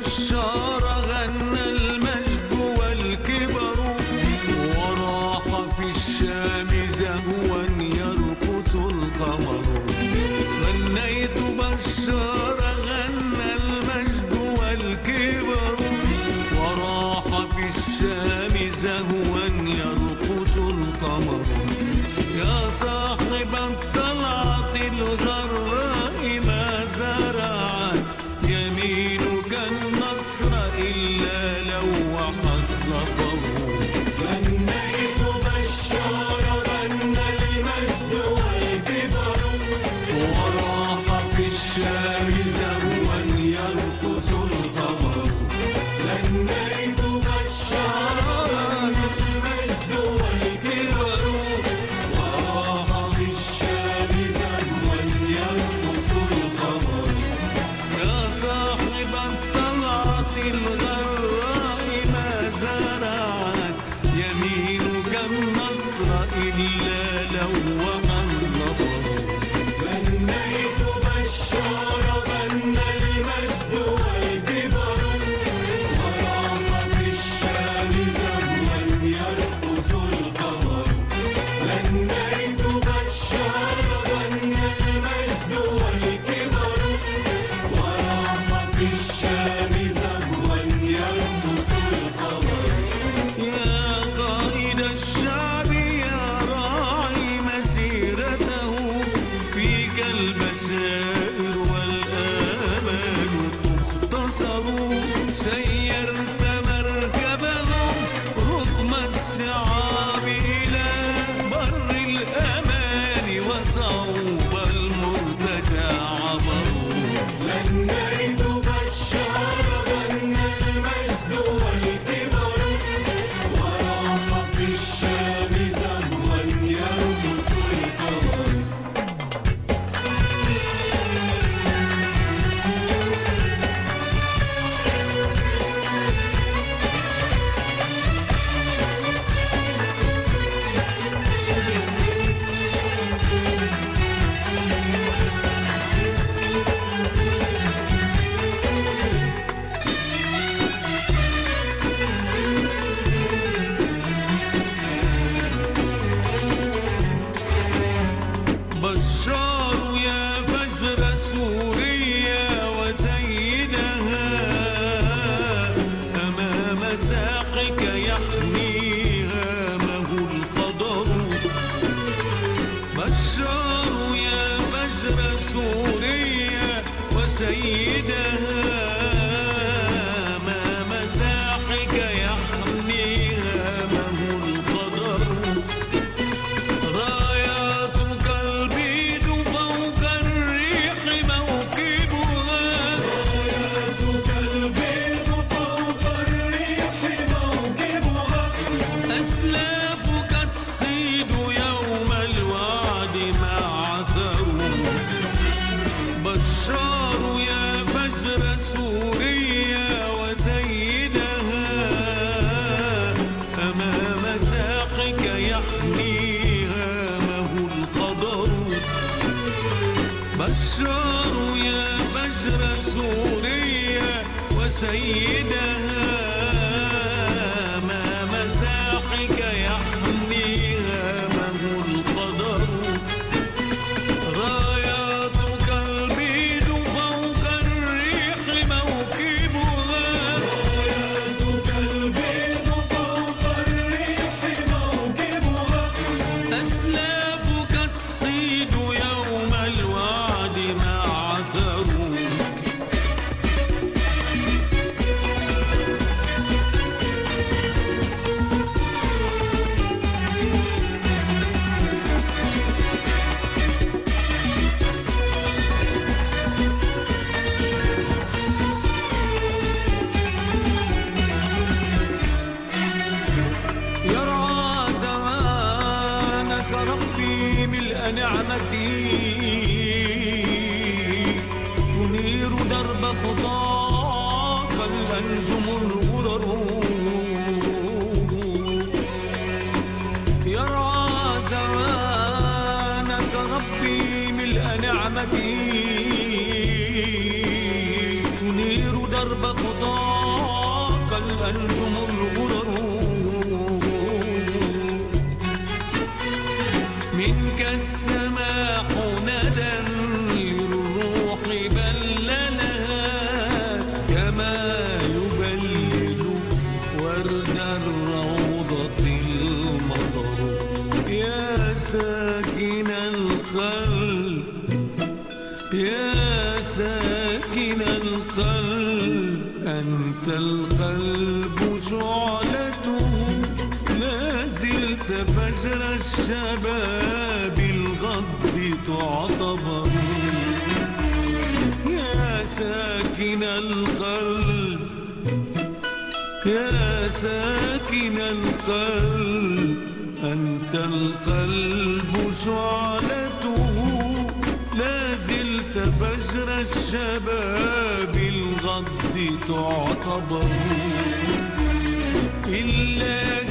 بشار غنى المجد والكبر، وراح في الشام زهوا يرقص القمر. غنيت بشار غنى المجد والكبر، وراح في الشام زهوا يرقص القمر. يا صاحب الطلعة الغراء ما زرعت يمينك النصر إلا لوح الظفر. غنيت بشار غنى المجد والكبر، وراح في الشام زهوا يرقص القمر. غنيت بشار غنى المجد والكبر، وراح في الشام زهوا يرقص القمر. يا صاحب الطلعة الغراء ما زرعت يمينك النصر إلا لوح الظفر. غنيت بشار غنى المجد والكبر، وراح في الشام زهوا يرقص القمر. غنيت بشار غنى المجد والكبر، وراح في الشام زهوا يرقص القمر. يا قائد الشعب يا راعي مسيرته، فيك البشائر والآمال تختصر. سيرت مركبهم رغم الصعاب إلى بر الأمان، وصوب المرتجى عبروا. غنيت بشار غنى المجد والكبر، وراح في الشام زهوا يرقص القمر. بشار يا فجر سوريا وسيدها، أمام ساقك يحميها مه القدر. بشار يا فجر سوريا وسيدها، أمام ساقك يحميها مه القدر. راياتك البيض فوق الريح موكبها، راياتك البيض فوق الريح موكبها. أسلافك الصيد يوم الوعد ما عثروا. بشار يا فجر سوريا وسيدها، أمام ساقك يحميها مه القدر. بشار يا فجر سوريا وسيدها، أمام ساقك يحميها مه القدر. راياتك البيض فوق الريح موكبها، راياتك البيض فوق الريح موكبها. أسلافك الصيد يوم الوعد ما عثروا. يرعى زمانك ربي ملء نعمتي، ينير درب خطاك الأنجم الغرر. يرعى زمانك ربي ملء نعمتي، ينير درب درب خطاك الأنجم الغرر. منك السماح ندى للروح بللها كما يبلل ورد الروضة المطر. يا ساكن القلب يا ساكن القلب أنت القلب شعلته. لا زلت فجر الشباب الغض تعتبر. يا ساكن القلب يا ساكن القلب أنت القلب شعلته. لا زلت فجر الشباب الغض تعتبر. إلا